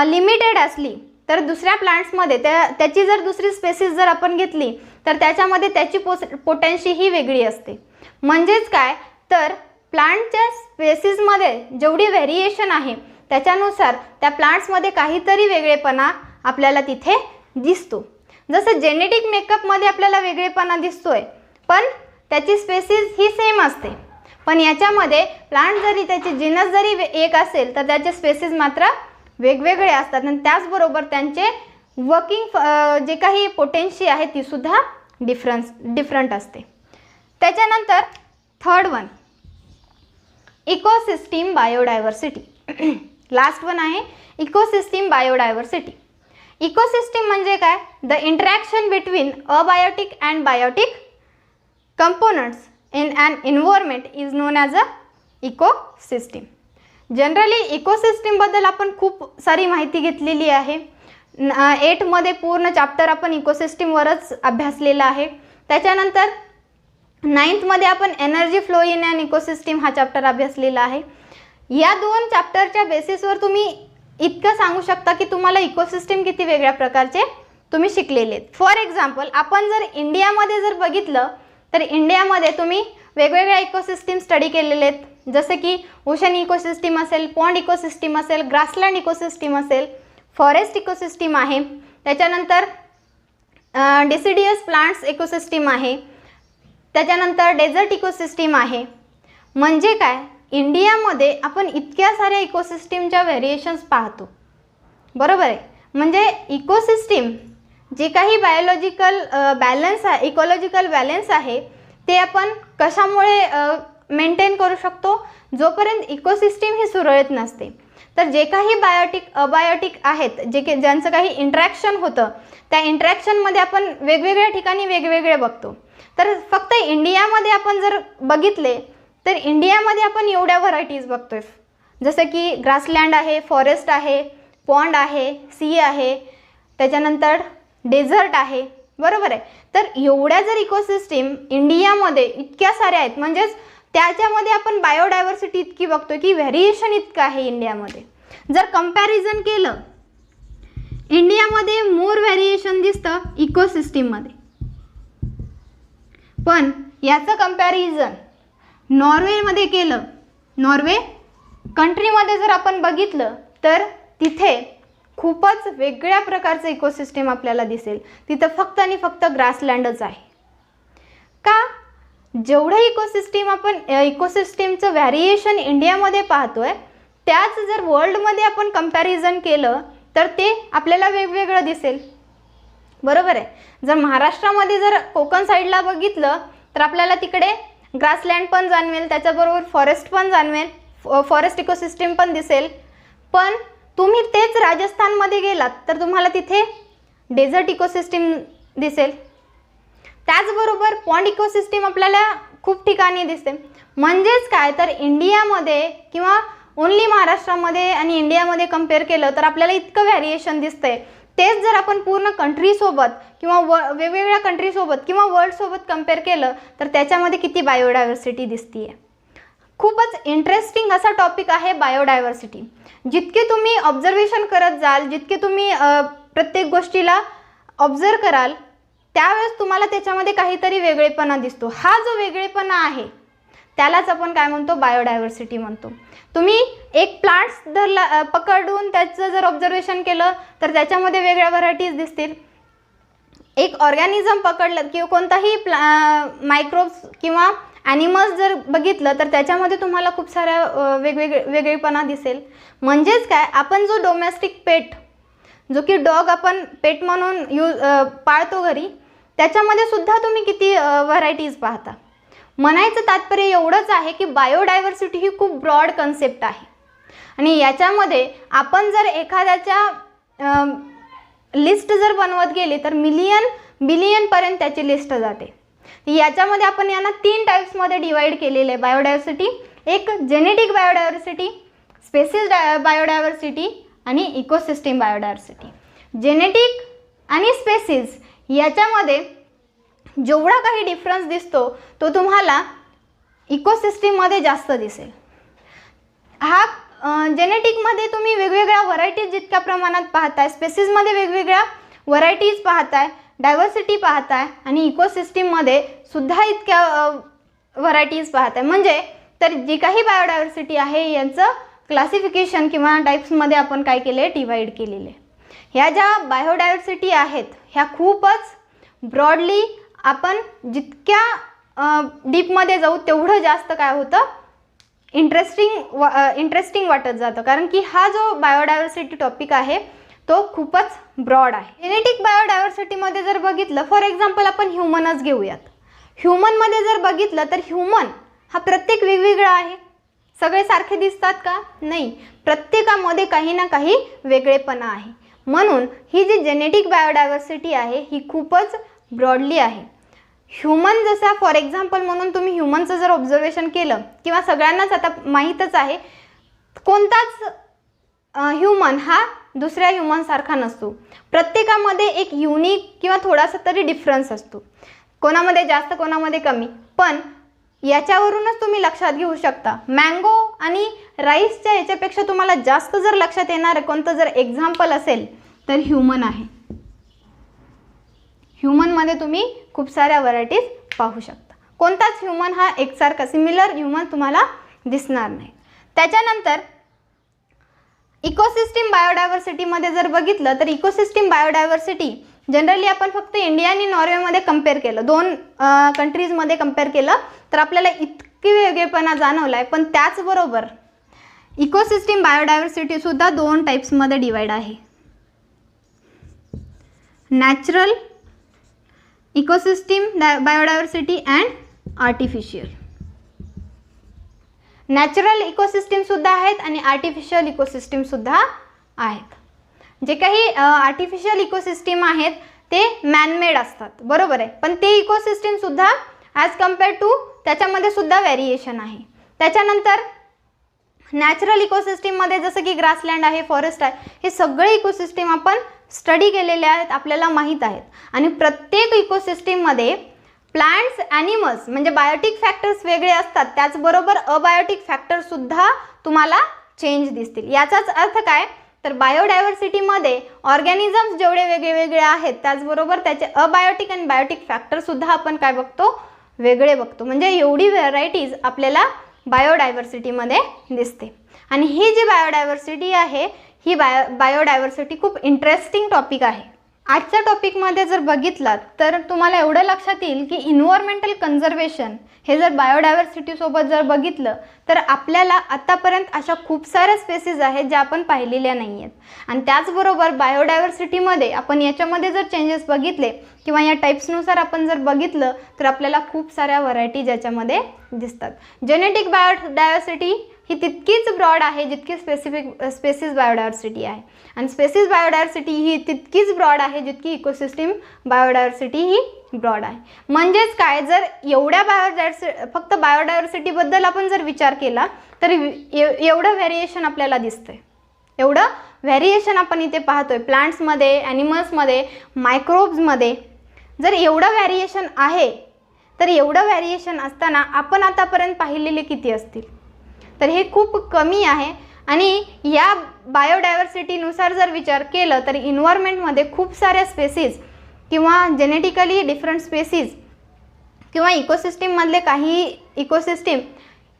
लिमिटेड असली तर दुसऱ्या प्लांट्समध्ये त्याची जर दुसरी स्पेसीज जर आपण घेतली तर त्याच्यामध्ये त्याची पोटेन्शी ही वेगळी असते. म्हणजेच काय तर प्लांटच्या स्पेसीजमध्ये जेवढी व्हेरिएशन आहे त्याच्यानुसार त्या प्लांट्समध्ये काहीतरी वेगळेपणा आपल्याला तिथे दिसतो. जसं जेनेटिक मेकअपमध्ये आपल्याला वेगळेपणा दिसतोय पण त्याची स्पेसीज ही सेम असते. पण याच्यामध्ये प्लांट जरी त्याची जीनस जरी एक असेल तर त्याचे स्पेसीज मात्र वेगवेगळे असतात आणि त्याचबरोबर त्यांचे वर्किंग जे काही पोटेन्शी आहे ती सुद्धा डिफरंट असते. त्याच्यानंतर third one, ecosystem biodiversity. Last one आहे इकोसिस्टीम बायोडायव्हर्सिटी. इकोसिस्टीम म्हणजे काय, the interaction between abiotic and biotic components in an environment is known as a ecosystem. Generally इकोसिस्टीमबद्दल आपण खूप सारी माहिती घेतलेली आहे. 8 मध्ये पूर्ण चॅप्टर आपण इकोसिस्टीमवरच अभ्यासलेला आहे. त्याच्यानंतर 9th मध्ये आपण energy flow in and ecosystem हा चॅप्टर अभ्यासलेला आहे. या 2 चॅप्टरच्या बेसिसवर तुम्ही इतकं सांगू शकता की तुम्हाला इकोसिस्टीम किती वेगळ्या प्रकारचे तुम्ही शिकलेले आहेत. फॉर एक्झाम्पल आपण जर इंडियामध्ये जर बघितलं तर इंडियामध्ये तुम्ही वेगवेगळ्या इकोसिस्टीम स्टडी केलेले आहेत. जसे की ओशन इकोसिस्टीम असेल, पॉन्ड इकोसिस्टीम असेल, ग्रासलँड इकोसिस्टीम असेल, फॉरेस्ट इकोसिस्टीम आहे. त्याच्यानंतर डिसिडियस प्लांट्स इकोसिस्टीम आहे. त्याच्यानंतर डेझर्ट इकोसिस्टीम आहे. म्हणजे काय, इंडियामध्ये आपण इतक्या साऱ्या इकोसिस्टीमच्या व्हेरिएशन्स पाहतो. बरोबर आहे. म्हणजे इकोसिस्टीम जे काही बायोलॉजिकल बॅलन्स आहे, इकोलॉजिकल बॅलन्स आहे ते आपण कशामुळे मेंटेन करू शकतो, जोपर्यंत इकोसिस्टीम ही सुरळीत नसते. तर जे काही बायोटिक अबायोटिक आहेत, ज्यांचं काही इंटरॅक्शन होतं त्या इंटरॅक्शनमध्ये आपण वेगवेगळ्या ठिकाणी वेगवेगळे बघतो. तर फक्त इंडियामध्ये आपण जर बघितले तर इंडियामध्ये आपण एवढ्या व्हरायटीज बघतोय. जसं की ग्रासलँड आहे, फॉरेस्ट आहे, पॉन्ड आहे, सी आहे, त्याच्यानंतर डेझर्ट आहे. बरोबर आहे. तर एवढ्या जर इकोसिस्टीम इंडियामध्ये इतक्या साऱ्या आहेत, म्हणजेच त्याच्यामध्ये आपण बायोडायव्हर्सिटी इतकी बघतोय की व्हेरिएशन इतकं आहे इंडियामध्ये. जर कंपॅरिझन केलं, इंडियामध्ये मोर व्हेरिएशन दिसतं इकोसिस्टीममध्ये. पण याचं कंपॅरिझन नॉर्वेमध्ये केलं, नॉर्वे कंट्रीमध्ये जर आपण बघितलं तर तिथे खूपच वेगळ्या प्रकारचं इकोसिस्टीम आपल्याला दिसेल. तिथं फक्त आणि फक्त ग्रासलँडच आहे. का, जेवढं इकोसिस्टीम आपण इकोसिस्टीमचं व्हॅरिएशन इंडियामध्ये पाहतोय त्याच जर वर्ल्डमध्ये आपण कंपॅरिझन केलं तर ते आपल्याला वेगवेगळं दिसेल. बरोबर आहे. जर महाराष्ट्रामध्ये जर कोकण साईडला बघितलं तर आपल्याला तिकडे ग्रासलँड पण जाणवेल, त्याच्याबरोबर फॉरेस्ट पण जाणवेल, फॉरेस्ट इकोसिस्टीम पण दिसेल. पण तुम्ही तेच राजस्थानमध्ये गेलात तर तुम्हाला तिथे डेझर्ट इकोसिस्टीम दिसेल. त्याचबरोबर पॉन्ड इकोसिस्टीम आपल्याला खूप ठिकाणी दिसते. म्हणजेच काय तर इंडियामध्ये किंवा ओन्ली महाराष्ट्रामध्ये आणि इंडियामध्ये कंपेअर केलं तर आपल्याला इतकं व्हॅरिएशन दिसतंय. तेच जर आपण पूर्ण कंट्रीसोबत किंवा वेगवेगळ्या कंट्रीसोबत किंवा वर्ल्डसोबत कंपेअर केलं तर त्याच्यामध्ये किती बायोडायव्हर्सिटी दिसते आहे. खूपच इंटरेस्टिंग असा टॉपिक आहे बायोडायव्हर्सिटी. जितके तुम्ही ऑब्झर्वेशन करत जाल, जितके तुम्ही प्रत्येक गोष्टीला ऑब्झर्व कराल, त्यावेळेस तुम्हाला त्याच्यामध्ये काहीतरी वेगळेपणा दिसतो. हा जो वेगळेपणा आहे त्यालाच आपण काय म्हणतो, बायोडायव्हर्सिटी म्हणतो. तुम्ही एक प्लांट्स धरला पकडून त्याचं जर ऑब्झर्वेशन केलं तर त्याच्यामध्ये वेगळ्या व्हरायटीज दिसतील. एक ऑर्गॅनिझम पकडलं किंवा कोणताही मायक्रोब्स किंवा ॲनिमल्स जर बघितलं तर त्याच्यामध्ये तुम्हाला खूप साऱ्या वेगळेपणा दिसेल. म्हणजेच काय, आपण जो डोमेस्टिक पेट, जो की डॉग आपण पेट म्हणून पाळतो घरी, त्याच्यामध्ये सुद्धा तुम्ही किती व्हरायटीज पाहता. म्हणायचं तात्पर्य एवढंच आहे की बायोडायव्हर्सिटी ही खूप ब्रॉड कन्सेप्ट आहे आणि याच्यामध्ये आपण जर एखाद्याच्या लिस्ट जर बनवत गेली तर बिलियनपर्यंत त्याची लिस्ट जाते. याच्यामध्ये आपण यांना 3 टाईप्समध्ये डिवाइड केलेले आहे बायोडायव्हर्सिटी. एक जेनेटिक बायोडायव्हर्सिटी, स्पेसिस बायोडायव्हर्सिटी आणि इकोसिस्टीम बायोडायव्हर्सिटी. जेनेटिक आणि स्पेसिस याच्यामध्ये जेवढा काही डिफरन्स दिसतो तो तुम्हाला इकोसिस्टीममध्ये जास्त दिसेल. हा जेनेटिकमध्ये तुम्ही वेगवेगळ्या व्हरायटीज जितक्या प्रमाणात पाहताय, स्पेसिसमध्ये वेगवेगळ्या व्हरायटीज पाहताय, डायव्हर्सिटी पाहताय आणि इकोसिस्टीममध्ये सुद्धा इतक्या व्हरायटीज पाहताय. म्हणजे तर जी काही बायोडायव्हर्सिटी आहे यांचं क्लासिफिकेशन किंवा टाईप्समध्ये आपण काय केले, डिवाइड केलेले. ह्या ज्या बायोडायव्हर्सिटी आहेत ह्या खूपच ब्रॉडली, आपण जितक्या डीपमध्ये जाऊ तेवढं जास्त काय होतं, इंटरेस्टिंग वाटत जातं. कारण की हा जो बायोडायव्हर्सिटी टॉपिक आहे तो खूपच ब्रॉड आहे. जेनेटिक बायोडायव्हर्सिटीमध्ये जर बघितलं, फॉर एक्झाम्पल आपण ह्युमनच घेऊयात. ह्युमनमध्ये जर बघितलं तर ह्युमन हा प्रत्येक वेगवेगळा आहे. सगळे सारखे दिसतात का? नाही, प्रत्येकामध्ये काही ना काही वेगळेपणा आहे. म्हणून ही जी जेनेटिक बायोडायव्हर्सिटी आहे ही खूपच ब्रॉडली आहे. ह्युमन जसा फॉर एक्झाम्पल म्हणून तुम्ही ह्युमनचं जर ऑब्झर्वेशन केलं किंवा सगळ्यांनाच आता माहीतच आहे, कोणताच ह्युमन हा दुसऱ्या ह्युमनसारखा नसतो. प्रत्येकामध्ये एक युनिक किंवा थोडासा तरी डिफरन्स असतो, कोणामध्ये जास्त कोणामध्ये कमी. पण याच्यावरूनच तुम्ही लक्षात घेऊ शकता, मँगो आणि राईसच्या याच्यापेक्षा तुम्हाला जास्त जर लक्षात येणार कोणतं जर एक्झाम्पल असेल तर ह्युमन आहे. ह्युमनमध्ये तुम्ही खूप साऱ्या व्हरायटीज पाहू शकता. कोणताच ह्युमन हा एकसारखा सिमिलर ह्युमन तुम्हाला दिसणार नाही. त्याच्यानंतर इकोसिस्टीम बायोडायव्हर्सिटीमध्ये जर बघितलं तर इकोसिस्टीम बायोडायव्हर्सिटी जनरली आपण फक्त इंडिया आणि नॉर्वेमध्ये कंपेअर केलं, 2 कंट्रीजमध्ये कंपेअर केलं तर आपल्याला इतकी वेगळेपणा जाणवला आहे. पण त्याचबरोबर इकोसिस्टीम बायोडायव्हर्सिटीसुद्धा 2 टाईप्समध्ये डिवाइड आहे. Natural ecosystem biodiversity and artificial. Natural इकोसिस्टीमसुद्धा आहेत आणि आर्टिफिशियल इकोसिस्टीमसुद्धा आहेत. जे काही आर्टिफिशियल इकोसिस्टीम आहेत ते मॅनमेड असतात, बरोबर आहे. पण ते इकोसिस्टीमसुद्धा ॲज कम्पेअर टू त्याच्यामध्ये सुद्धा व्हेरिएशन आहे. त्याच्यानंतर नॅचरल इकोसिस्टीममध्ये जसं की ग्रासलँड आहे, फॉरेस्ट आहे, हे सगळे इकोसिस्टीम आपण स्टडी केलेले आहेत, आपल्याला माहीत आहेत. आणि प्रत्येक इकोसिस्टीममध्ये प्लांट्स, ॲनिमल्स म्हणजे बायोटिक फॅक्टर्स वेगळे असतात, त्याचबरोबर अबायोटिक फॅक्टरसुद्धा तुम्हाला चेंज दिसतील. याचाच अर्थ काय तर बायोडायव्हर्सिटीमध्ये ऑर्गॅनिझम्स जेवढे वेगळे आहेत त्याचबरोबर त्याचे अबायोटिक आणि बायोटिक फॅक्टरसुद्धा आपण काय बघतो, वेगळे बघतो. म्हणजे एवढी व्हरायटीज आपल्याला बायोडायव्हर्सिटीमध्ये दिसते. आणि ही जी बायोडायव्हर्सिटी आहे ही बायोडायव्हर्सिटी खूप इंटरेस्टिंग टॉपिक आहे. आजच्या टॉपिकमध्ये जर बघितलात तर तुम्हाला एवढं लक्षात येईल की इन्व्हायरमेंटल कन्झर्वेशन हे जर बायोडायव्हर्सिटीसोबत जर बघितलं तर आपल्याला आतापर्यंत अशा खूप साऱ्या स्पेसीज आहेत ज्या आपण पाहिलेल्या नाही आहेत. आणि त्याचबरोबर बायोडायव्हर्सिटीमध्ये आपण याच्यामध्ये जर चेंजेस बघितले किंवा या टाईप्सनुसार आपण जर बघितलं तर आपल्याला खूप साऱ्या व्हरायटीज याच्यामध्ये दिसतात. जेनेटिक बायोडायव्हर्सिटी ही तितकीच ब्रॉड आहे जितकी स्पेसिस बायोडायव्हर्सिटी आहे. आणि स्पेसिस बायोडायव्हर्सिटी ही तितकीच ब्रॉड आहे जितकी इकोसिस्टीम बायोडायव्हर्सिटी ही ब्रॉड आहे. म्हणजेच काय, जर एवढ्या फक्त बायोडायव्हर्सिटीबद्दल आपण जर विचार केला तर एवढं व्हेरिएशन आपल्याला दिसतंय, एवढं व्हेरिएशन आपण इथे पाहतोय प्लांट्समध्ये, ॲनिमल्समध्ये, मायक्रोब्समध्ये. जर एवढं व्हेरिएशन आहे तर एवढं व्हेरिएशन असताना आपण आतापर्यंत पाहिलेले किती असतील, तर हे खूप कमी आहे. आणि या बायोडायव्हर्सिटीनुसार जर विचार केलं तर इन्व्हायरमेंटमध्ये खूप साऱ्या स्पेसीज किंवा जेनेटिकली डिफरंट स्पेसीज किंवा इकोसिस्टीममधले काही इकोसिस्टीम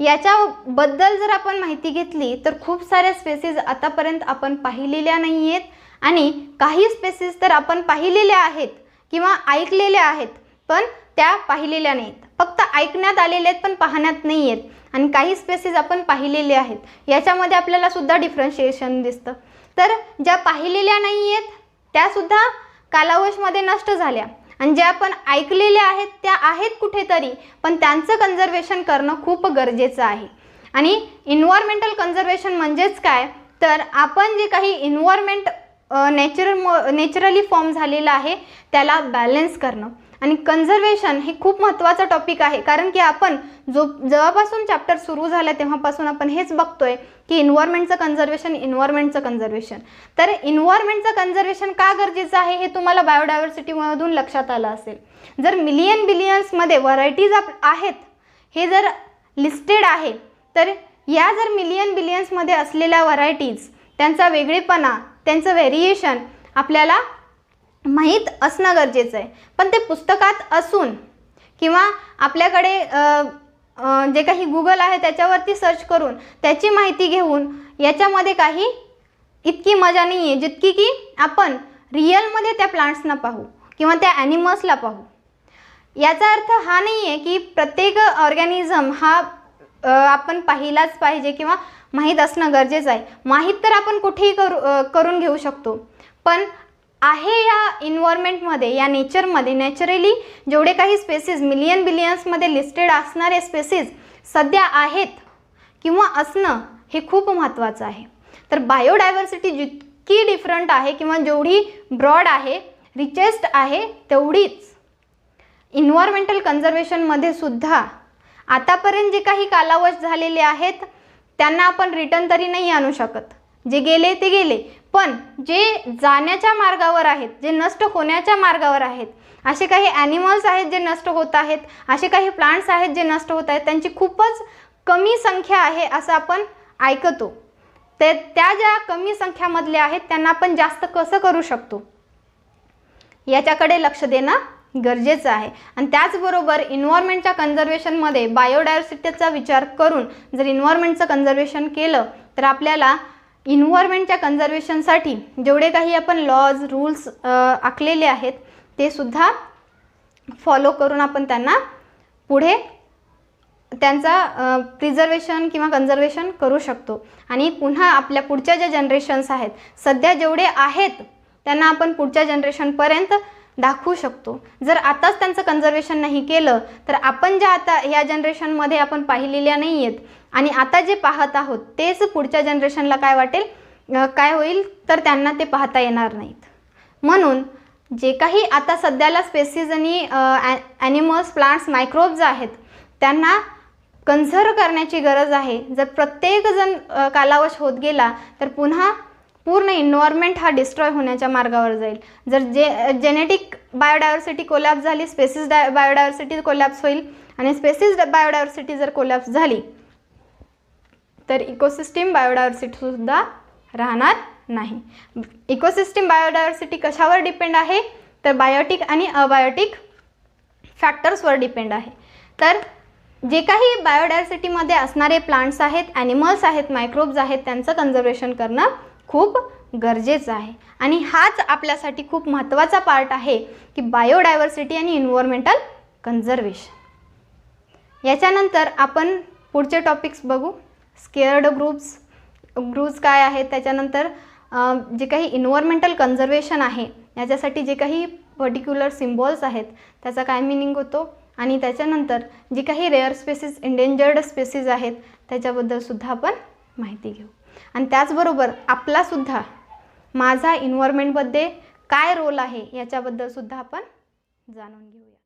याच्याबद्दल जर आपण माहिती घेतली तर खूप साऱ्या स्पेसीज आतापर्यंत आपण पाहिलेल्या नाही आहेत. आणि काही स्पेसीज तर आपण पाहिलेल्या आहेत किंवा ऐकलेल्या आहेत, पण त्या पाहिलेल्या नाहीत. फक्त ऐकण्यात आलेल्या आहेत पण पाहण्यात नाही आहेत. आणि काही स्पेसीज आपण पाहिलेले आहेत, याच्यामध्ये आपल्याला सुद्धा डिफरन्शिएशन दिसतं. तर ज्या पाहिलेल्या नाही आहेत त्यासुद्धा कालावधीमध्ये नष्ट झाल्या, आणि ज्या आपण ऐकलेल्या आहेत त्या आहेत कुठेतरी, पण त्यांचं कन्झर्वेशन करणं खूप गरजेचं आहे. आणि इन्व्हायरमेंटल कन्झर्वेशन म्हणजेच काय, तर आपण जे काही इन्व्हायरमेंट नॅचरली फॉर्म झालेलं आहे त्याला बॅलन्स करणं. आणि कन्झर्वेशन हे खूप महत्त्वाचा टॉपिक आहे, कारण की आपण जेव्हापासून चॅप्टर सुरू झालं तेव्हापासून आपण हेच बघतोय की इन्व्हायरमेंटचं कन्झर्वेशन. तर इन्व्हायरमेंटचं कन्झर्वेशन का गरजेचं आहे हे तुम्हाला बायोडायव्हर्सिटीमधून लक्षात आलं असेल. जर मिलियन बिलियन्समध्ये व्हरायटीज आहेत हे जर लिस्टेड आहे, तर या जर मिलियन बिलियन्समध्ये असलेल्या व्हरायटीज, त्यांचा वेगळेपणा, त्यांचं व्हेरिएशन आपल्याला माहीत असणं गरजेचं आहे. पण ते पुस्तकात असून किंवा आपल्याकडे जे काही गुगल आहे त्याच्यावरती सर्च करून त्याची माहिती घेऊन याच्यामध्ये काही इतकी मजा नाही आहे जितकी की आपण रिअलमध्ये त्या प्लांट्सना पाहू किंवा त्या ॲनिमल्सला पाहू. याचा अर्थ हा नाही आहे की प्रत्येक ऑर्गॅनिझम हा आपण पाहिलाच पाहिजे किंवा माहीत असणं गरजेचं आहे. माहीत तर आपण कुठेही करून घेऊ शकतो, पण आहे या इन्व्हायरमेंटमध्ये, या नेचरमध्ये नॅचरली जेवढे काही स्पेसीज मिलियन बिलियन्समध्ये लिस्टेड असणारे स्पेसीज सध्या आहेत किंवा असणं हे खूप महत्त्वाचं आहे. तर बायोडायव्हर्सिटी जितकी डिफरंट आहे किंवा जेवढी ब्रॉड आहे, रिचेस्ट आहे, तेवढीच इन्व्हायरमेंटल कन्झर्वेशनमध्ये सुद्धा आतापर्यंत जे काही कालावधी झालेले आहेत त्यांना आपण रिटर्न तरी नाही आणू शकत. जे गेले ते गेले, पण जे जाण्याच्या मार्गावर आहेत, जे नष्ट होण्याच्या मार्गावर आहेत, असे काही ॲनिमल्स आहेत जे नष्ट होत आहेत, असे काही प्लांट्स आहेत जे नष्ट होत आहेत, त्यांची खूपच कमी संख्या आहे असं आपण ऐकतो. ते त्या ज्या कमी संख्यामधल्या आहेत त्यांना आपण जास्त कसं करू शकतो याच्याकडे लक्ष देणं गरजेचं आहे. आणि त्याचबरोबर इन्व्हायरमेंटच्या कन्झर्वेशनमध्ये बायोडायव्हर्सिटीचा विचार करून जर इन्व्हायरमेंटचं कन्झर्वेशन केलं तर आपल्याला इन्व्हायरमेंटच्या कन्झर्वेशनसाठी जेवढे काही आपण लॉज रूल्स आखलेले आहेत ते सुद्धा फॉलो करून आपण त्यांना पुढे त्यांचा प्रिझर्वेशन किंवा कन्झर्वेशन करू शकतो. आणि पुन्हा आपल्या पुढच्या ज्या जनरेशन्स आहेत, सध्या जेवढे आहेत त्यांना आपण पुढच्या जनरेशनपर्यंत दाखवू शकतो. जर आताच त्यांचं कन्झर्वेशन नाही केलं तर आपण ज्या आता ह्या जनरेशनमध्ये आपण पाहिलेल्या नाही आहेत आणि आता जे पाहत आहोत तेच पुढच्या जनरेशनला काय होईल तर त्यांना ते पाहता येणार नाहीत. म्हणून जे काही आता सध्याला स्पेसीज आणि ॲनिमल्स, प्लांट्स, मायक्रोब्स आहेत त्यांना कन्झर्व करण्याची गरज आहे. जर प्रत्येकजण कालावश होत गेला तर पुन्हा पूर्ण इन्व्हायरमेंट हा डिस्ट्रॉय होण्याच्या मार्गावर जाईल. जर जेनेटिक बायोडायव्हर्सिटी कोलॅप्स झाली, स्पेसीज बायोडायव्हर्सिटी कोलॅप्स होईल. आणि स्पेसीज बायोडायव्हर्सिटी जर कोलॅप्स झाली तर इकोसिस्टीम बायोडायव्हर्सिटीसुद्धा राहणार नाही. इकोसिस्टीम बायोडायव्हर्सिटी कशावर डिपेंड आहे तर बायोटिक आणि अबायोटिक फॅक्टर्सवर डिपेंड आहे. तर जे काही बायोडायव्हर्सिटीमध्ये असणारे प्लांट्स आहेत, ॲनिमल्स आहेत, मायक्रोब्स आहेत, त्यांचं कन्झर्वेशन करणं खूप गरजेचं आहे. आणि हाच आपल्यासाठी खूप महत्त्वाचा पार्ट आहे की बायोडायव्हर्सिटी आणि इन्व्हायरमेंटल कन्झर्वेशन. याच्यानंतर आपण पुढचे टॉपिक्स बघू. स्केअर्ड ग्रुप्स काय आहेत, त्याच्यानंतर जे काही इन्व्हायरमेंटल कन्झर्वेशन आहे याच्यासाठी जे काही पर्टिक्युलर सिम्बॉल्स आहेत त्याचा काय मिनिंग होतो, आणि त्याच्यानंतर जे काही रेअर स्पेसीज, एंडेंजर्ड स्पेसीज आहेत त्याच्याबद्दल सुद्धा आपण माहिती घेऊ. आणि त्याचबरोबर आपलासुद्धा माझा इन्व्हायरमेंटमध्ये काय रोल आहे याच्याबद्दल सुद्धा आपण जाणून घेऊया.